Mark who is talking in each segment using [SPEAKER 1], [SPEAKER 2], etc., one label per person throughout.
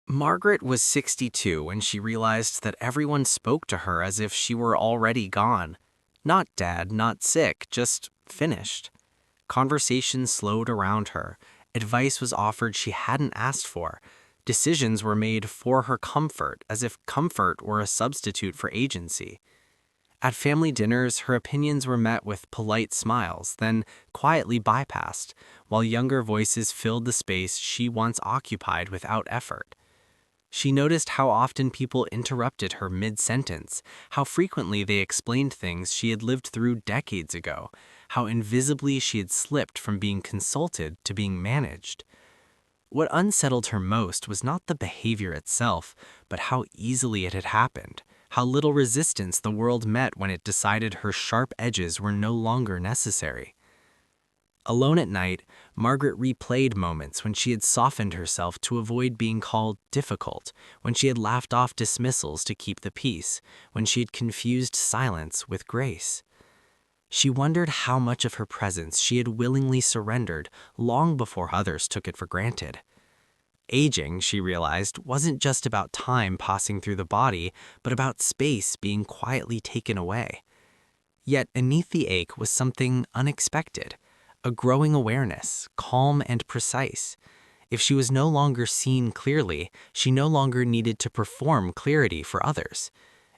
[SPEAKER 1] Margaret was 62 when she realized that everyone spoke to her as if she were already gone. Not dead, not sick, just finished. Conversations slowed around her. Advice was offered she hadn't asked for. Decisions were made for her comfort, as if comfort were a substitute for agency. At family dinners, her opinions were met with polite smiles, then quietly bypassed, while younger voices filled the space she once occupied without effort. She noticed how often people interrupted her mid-sentence, how frequently they explained things she had lived through decades ago, how invisibly she had slipped from being consulted to being managed. What unsettled her most was not the behavior itself, but how easily it had happened, how little resistance the world met when it decided her sharp edges were no longer necessary. Alone at night, Margaret replayed moments when she had softened herself to avoid being called difficult, when she had laughed off dismissals to keep the peace, when she had confused silence with grace. She wondered how much of her presence she had willingly surrendered long before others took it for granted. Aging, she realized, wasn't just about time passing through the body, but about space being quietly taken away. Yet beneath the ache was something unexpected, a growing awareness, calm and precise. If she was no longer seen clearly, she no longer needed to perform clarity for others.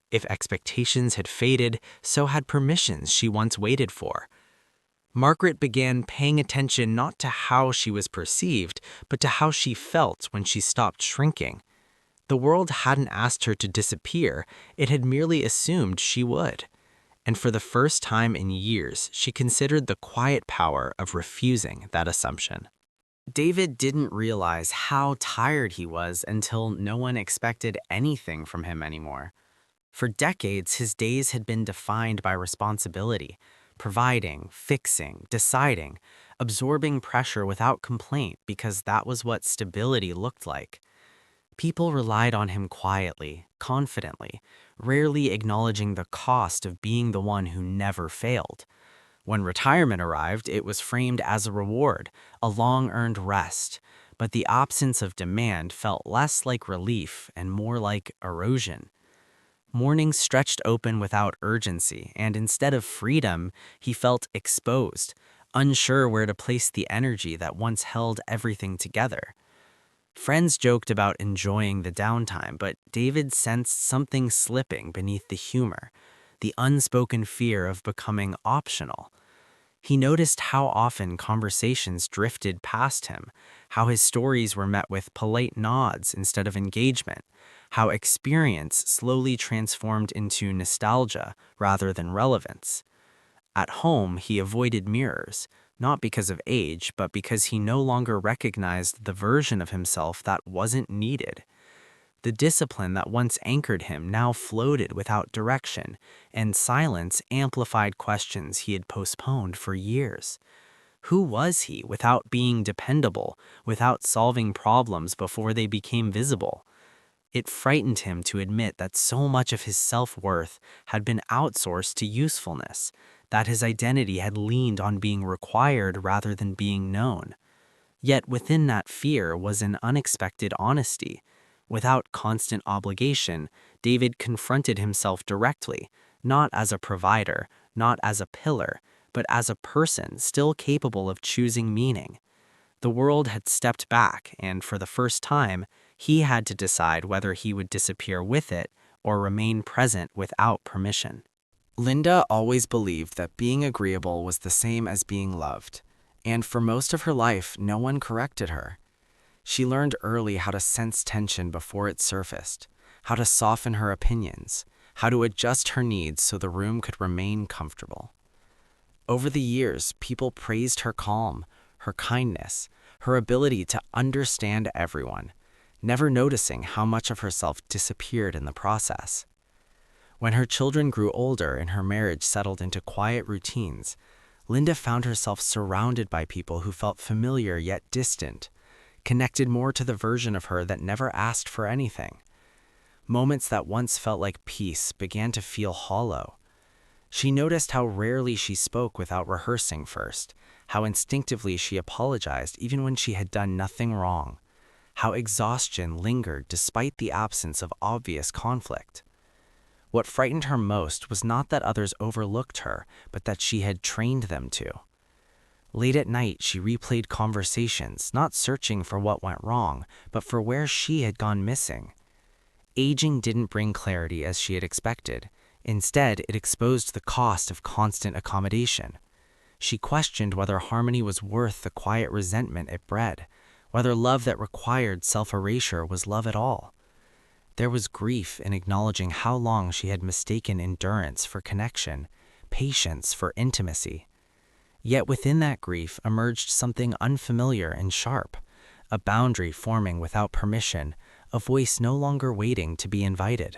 [SPEAKER 1] If expectations had faded, so had permissions she once waited for. Margaret began paying attention not to how she was perceived, but to how she felt when she stopped shrinking. The world hadn't asked her to disappear, it had merely assumed she would. And for the first time in years, she considered the quiet power of refusing that assumption. David didn't realize how tired he was until no one expected anything from him anymore. For decades, his days had been defined by responsibility, providing, fixing, deciding, absorbing pressure without complaint because that was what stability looked like. People relied on him quietly, confidently, rarely acknowledging the cost of being the one who never failed. When retirement arrived, it was framed as a reward, a long-earned rest, but the absence of demand felt less like relief and more like erosion. Mornings stretched open without urgency, and instead of freedom, he felt exposed, unsure where to place the energy that once held everything together. Friends joked about enjoying the downtime, but David sensed something slipping beneath the humor, the unspoken fear of becoming optional. He noticed how often conversations drifted past him, how his stories were met with polite nods instead of engagement, how experience slowly transformed into nostalgia rather than relevance. At home, he avoided mirrors, not because of age, but because he no longer recognized the version of himself that wasn't needed. The discipline that once anchored him now floated without direction, and silence amplified questions he had postponed for years. Who was he without being dependable, without solving problems before they became visible? It frightened him to admit that so much of his self-worth had been outsourced to usefulness, that his identity had leaned on being required rather than being known. Yet within that fear was an unexpected honesty. Without constant obligation, David confronted himself directly, not as a provider, not as a pillar, but as a person still capable of choosing meaning. The world had stepped back, and for the first time, he had to decide whether he would disappear with it or remain present without permission. Linda always believed that being agreeable was the same as being loved, and for most of her life, no one corrected her. She learned early how to sense tension before it surfaced, how to soften her opinions, how to adjust her needs so the room could remain comfortable. Over the years, people praised her calm, her kindness, her ability to understand everyone, never noticing how much of herself disappeared in the process. When her children grew older and her marriage settled into quiet routines, Linda found herself surrounded by people who felt familiar yet distant, connected more to the version of her that never asked for anything. Moments that once felt like peace began to feel hollow. She noticed how rarely she spoke without rehearsing first, how instinctively she apologized even when she had done nothing wrong, how exhaustion lingered despite the absence of obvious conflict. What frightened her most was not that others overlooked her, but that she had trained them to. Late at night, she replayed conversations, not searching for what went wrong, but for where she had gone missing. Aging didn't bring clarity as she had expected. Instead, it exposed the cost of constant accommodation. She questioned whether harmony was worth the quiet resentment it bred, whether love that required self-erasure was love at all. There was grief in acknowledging how long she had mistaken endurance for connection, patience for intimacy. Yet within that grief emerged something unfamiliar and sharp, a boundary forming without permission, a voice no longer waiting to be invited.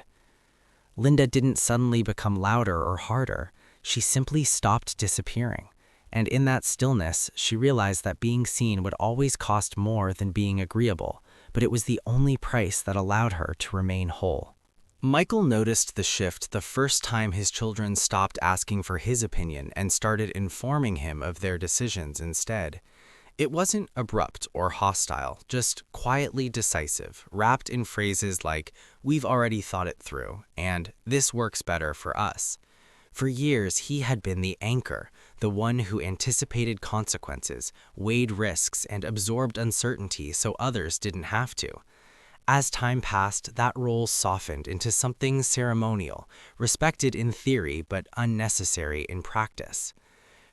[SPEAKER 1] Linda didn't suddenly become louder or harder, she simply stopped disappearing. And in that stillness, she realized that being seen would always cost more than being agreeable, but it was the only price that allowed her to remain whole. Michael noticed the shift the first time his children stopped asking for his opinion and started informing him of their decisions instead. It wasn't abrupt or hostile, just quietly decisive, wrapped in phrases like, "We've already thought it through," and "This works better for us." For years, he had been the anchor, the one who anticipated consequences, weighed risks, and absorbed uncertainty so others didn't have to. As time passed, that role softened into something ceremonial, respected in theory but unnecessary in practice.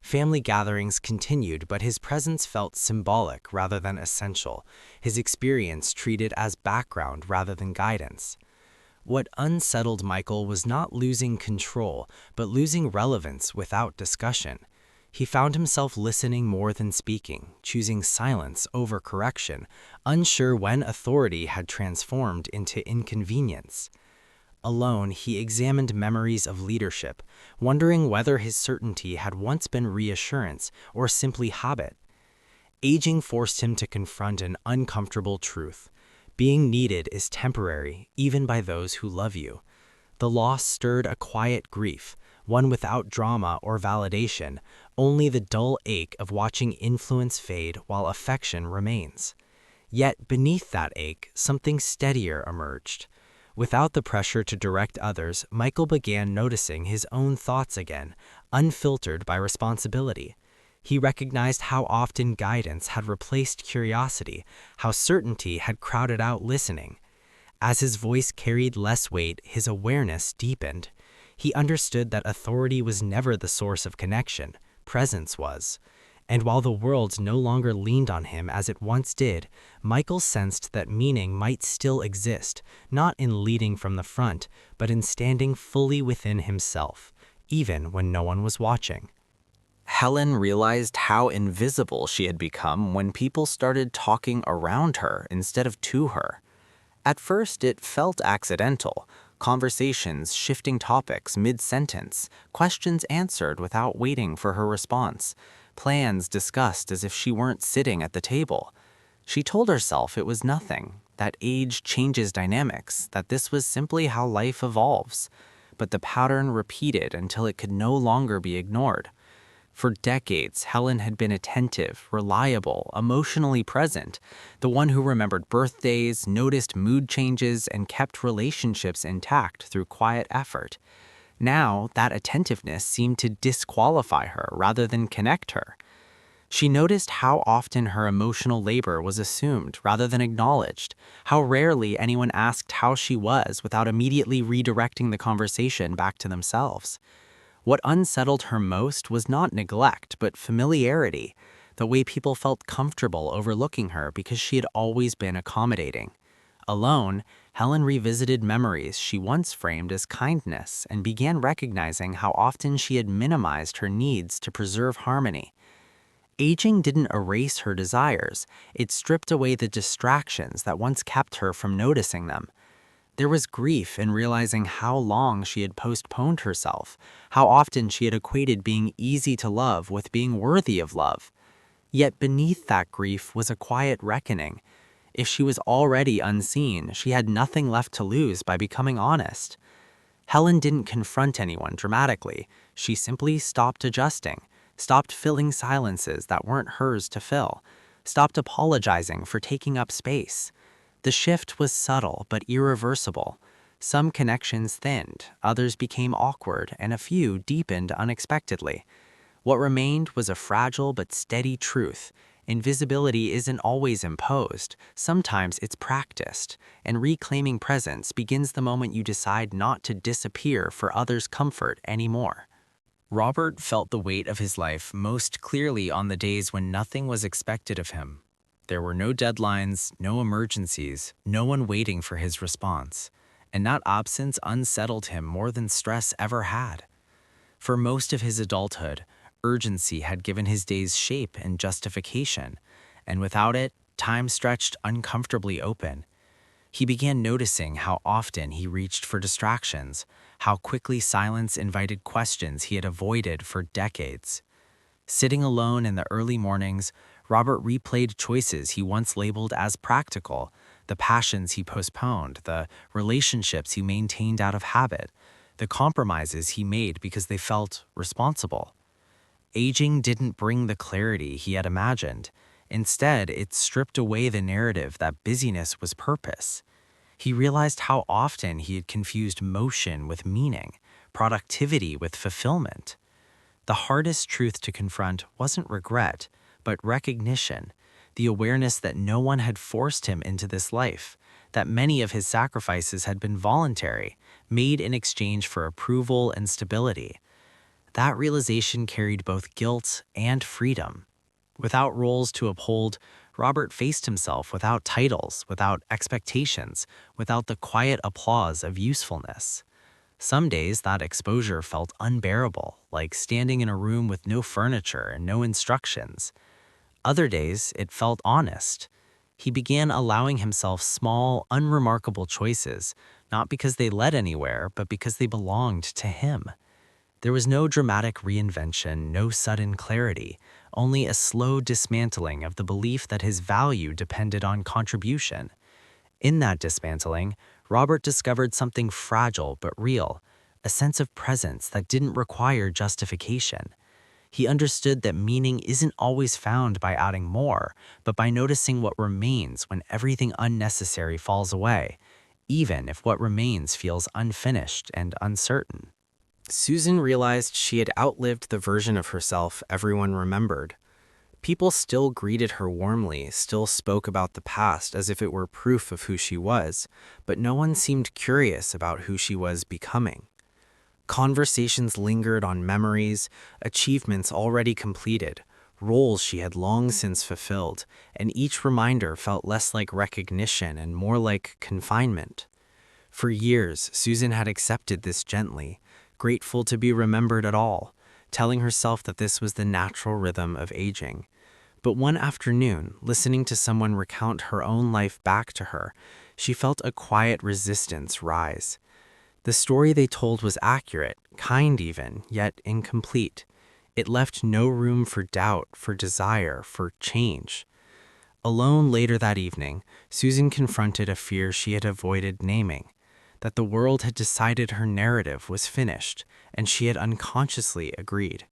[SPEAKER 1] Family gatherings continued, but his presence felt symbolic rather than essential, his experience treated as background rather than guidance. What unsettled Michael was not losing control, but losing relevance without discussion. He found himself listening more than speaking, choosing silence over correction, unsure when authority had transformed into inconvenience. Alone, he examined memories of leadership, wondering whether his certainty had once been reassurance or simply habit. Aging forced him to confront an uncomfortable truth. Being needed is temporary, even by those who love you. The loss stirred a quiet grief, one without drama or validation, only the dull ache of watching influence fade while affection remains. Yet beneath that ache, something steadier emerged. Without the pressure to direct others, Michael began noticing his own thoughts again, unfiltered by responsibility. He recognized how often guidance had replaced curiosity, how certainty had crowded out listening. As his voice carried less weight, his awareness deepened. He understood that authority was never the source of connection, presence was. And while the world no longer leaned on him as it once did, Michael sensed that meaning might still exist, not in leading from the front, but in standing fully within himself, even when no one was watching. Helen realized how invisible she had become when people started talking around her instead of to her. At first, it felt accidental. Conversations shifting topics mid-sentence, questions answered without waiting for her response, plans discussed as if she weren't sitting at the table. She told herself it was nothing, that age changes dynamics, that this was simply how life evolves. But the pattern repeated until it could no longer be ignored. For decades, Helen had been attentive, reliable, emotionally present, the one who remembered birthdays, noticed mood changes, and kept relationships intact through quiet effort. Now, that attentiveness seemed to disqualify her rather than connect her. She noticed how often her emotional labor was assumed rather than acknowledged, how rarely anyone asked how she was without immediately redirecting the conversation back to themselves. What unsettled her most was not neglect, but familiarity, the way people felt comfortable overlooking her because she had always been accommodating. Alone, Helen revisited memories she once framed as kindness and began recognizing how often she had minimized her needs to preserve harmony. Aging didn't erase her desires, it stripped away the distractions that once kept her from noticing them. There was grief in realizing how long she had postponed herself, how often she had equated being easy to love with being worthy of love. Yet beneath that grief was a quiet reckoning. If she was already unseen, she had nothing left to lose by becoming honest. Helen didn't confront anyone dramatically. She simply stopped adjusting, stopped filling silences that weren't hers to fill, stopped apologizing for taking up space. The shift was subtle but irreversible. Some connections thinned, others became awkward, and a few deepened unexpectedly. What remained was a fragile but steady truth. Invisibility isn't always imposed, sometimes it's practiced, and reclaiming presence begins the moment you decide not to disappear for others' comfort anymore. Robert felt the weight of his life most clearly on the days when nothing was expected of him. There were no deadlines, no emergencies, no one waiting for his response, and that absence unsettled him more than stress ever had. For most of his adulthood, urgency had given his days shape and justification, and without it, time stretched uncomfortably open. He began noticing how often he reached for distractions, how quickly silence invited questions he had avoided for decades. Sitting alone in the early mornings, Robert replayed choices he once labeled as practical, the passions he postponed, the relationships he maintained out of habit, the compromises he made because they felt responsible. Aging didn't bring the clarity he had imagined. Instead, it stripped away the narrative that busyness was purpose. He realized how often he had confused motion with meaning, productivity with fulfillment. The hardest truth to confront wasn't regret, but recognition, the awareness that no one had forced him into this life, that many of his sacrifices had been voluntary, made in exchange for approval and stability. That realization carried both guilt and freedom. Without roles to uphold, Robert faced himself without titles, without expectations, without the quiet applause of usefulness. Some days that exposure felt unbearable, like standing in a room with no furniture and no instructions. Other days, it felt honest. He began allowing himself small, unremarkable choices, not because they led anywhere, but because they belonged to him. There was no dramatic reinvention, no sudden clarity, only a slow dismantling of the belief that his value depended on contribution. In that dismantling, Robert discovered something fragile but real, a sense of presence that didn't require justification. He understood that meaning isn't always found by adding more, but by noticing what remains when everything unnecessary falls away, even if what remains feels unfinished and uncertain. Susan realized she had outlived the version of herself everyone remembered. People still greeted her warmly, still spoke about the past as if it were proof of who she was, but no one seemed curious about who she was becoming. Conversations lingered on memories, achievements already completed, roles she had long since fulfilled, and each reminder felt less like recognition and more like confinement. For years, Susan had accepted this gently, grateful to be remembered at all, telling herself that this was the natural rhythm of aging. But one afternoon, listening to someone recount her own life back to her, she felt a quiet resistance rise. The story they told was accurate, kind even, yet incomplete. It left no room for doubt, for desire, for change. Alone later that evening, Susan confronted a fear she had avoided naming, that the world had decided her narrative was finished, and she had unconsciously agreed.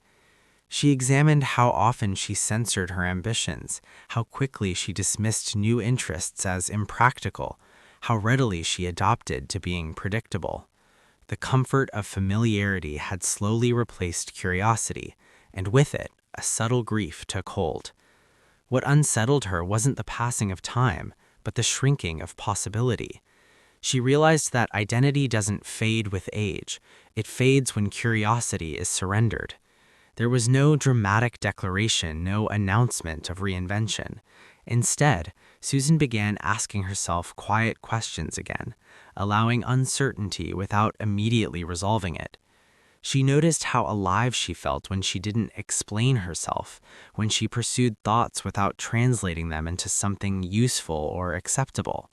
[SPEAKER 1] She examined how often she censored her ambitions, how quickly she dismissed new interests as impractical, how readily she adopted to being predictable. The comfort of familiarity had slowly replaced curiosity, and with it, a subtle grief took hold. What unsettled her wasn't the passing of time, but the shrinking of possibility. She realized that identity doesn't fade with age, it fades when curiosity is surrendered. There was no dramatic declaration, no announcement of reinvention. Instead, Susan began asking herself quiet questions again, allowing uncertainty without immediately resolving it. She noticed how alive she felt when she didn't explain herself, when she pursued thoughts without translating them into something useful or acceptable.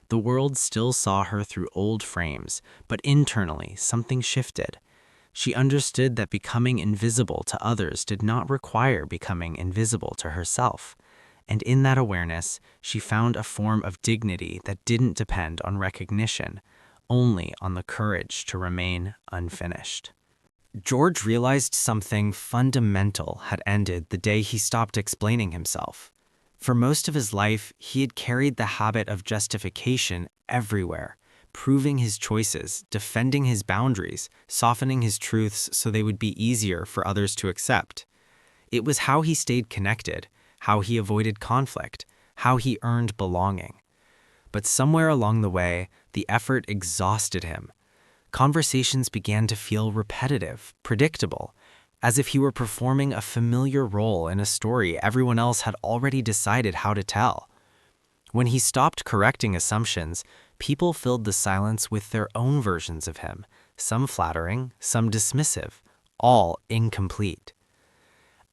[SPEAKER 1] The world still saw her through old frames, but internally something shifted. She understood that becoming invisible to others did not require becoming invisible to herself. And in that awareness, she found a form of dignity that didn't depend on recognition, only on the courage to remain unfinished. George realized something fundamental had ended the day he stopped explaining himself. For most of his life, he had carried the habit of justification everywhere, proving his choices, defending his boundaries, softening his truths so they would be easier for others to accept. It was how he stayed connected, how he avoided conflict, how he earned belonging. But somewhere along the way, the effort exhausted him. Conversations began to feel repetitive, predictable, as if he were performing a familiar role in a story everyone else had already decided how to tell. When he stopped correcting assumptions, people filled the silence with their own versions of him, some flattering, some dismissive, all incomplete.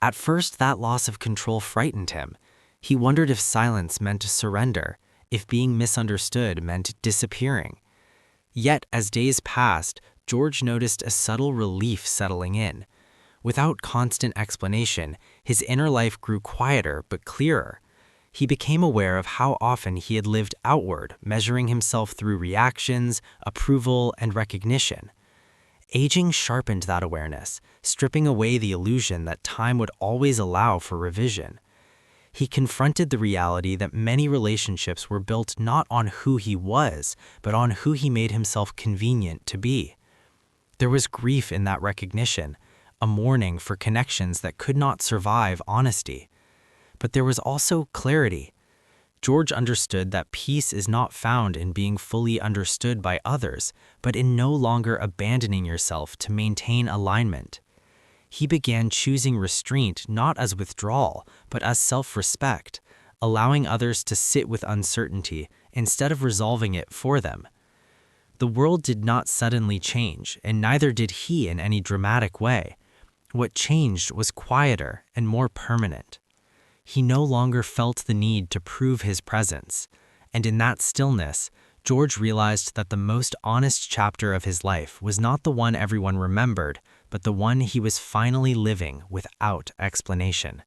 [SPEAKER 1] At first, that loss of control frightened him. He wondered if silence meant surrender, if being misunderstood meant disappearing. Yet, as days passed, George noticed a subtle relief settling in. Without constant explanation, his inner life grew quieter but clearer. He became aware of how often he had lived outward, measuring himself through reactions, approval, and recognition. Aging sharpened that awareness, stripping away the illusion that time would always allow for revision. He confronted the reality that many relationships were built not on who he was, but on who he made himself convenient to be. There was grief in that recognition, a mourning for connections that could not survive honesty. But there was also clarity. George understood that peace is not found in being fully understood by others, but in no longer abandoning yourself to maintain alignment. He began choosing restraint not as withdrawal, but as self-respect, allowing others to sit with uncertainty instead of resolving it for them. The world did not suddenly change, and neither did he in any dramatic way. What changed was quieter and more permanent. He no longer felt the need to prove his presence, and in that stillness, George realized that the most honest chapter of his life was not the one everyone remembered, but the one he was finally living without explanation.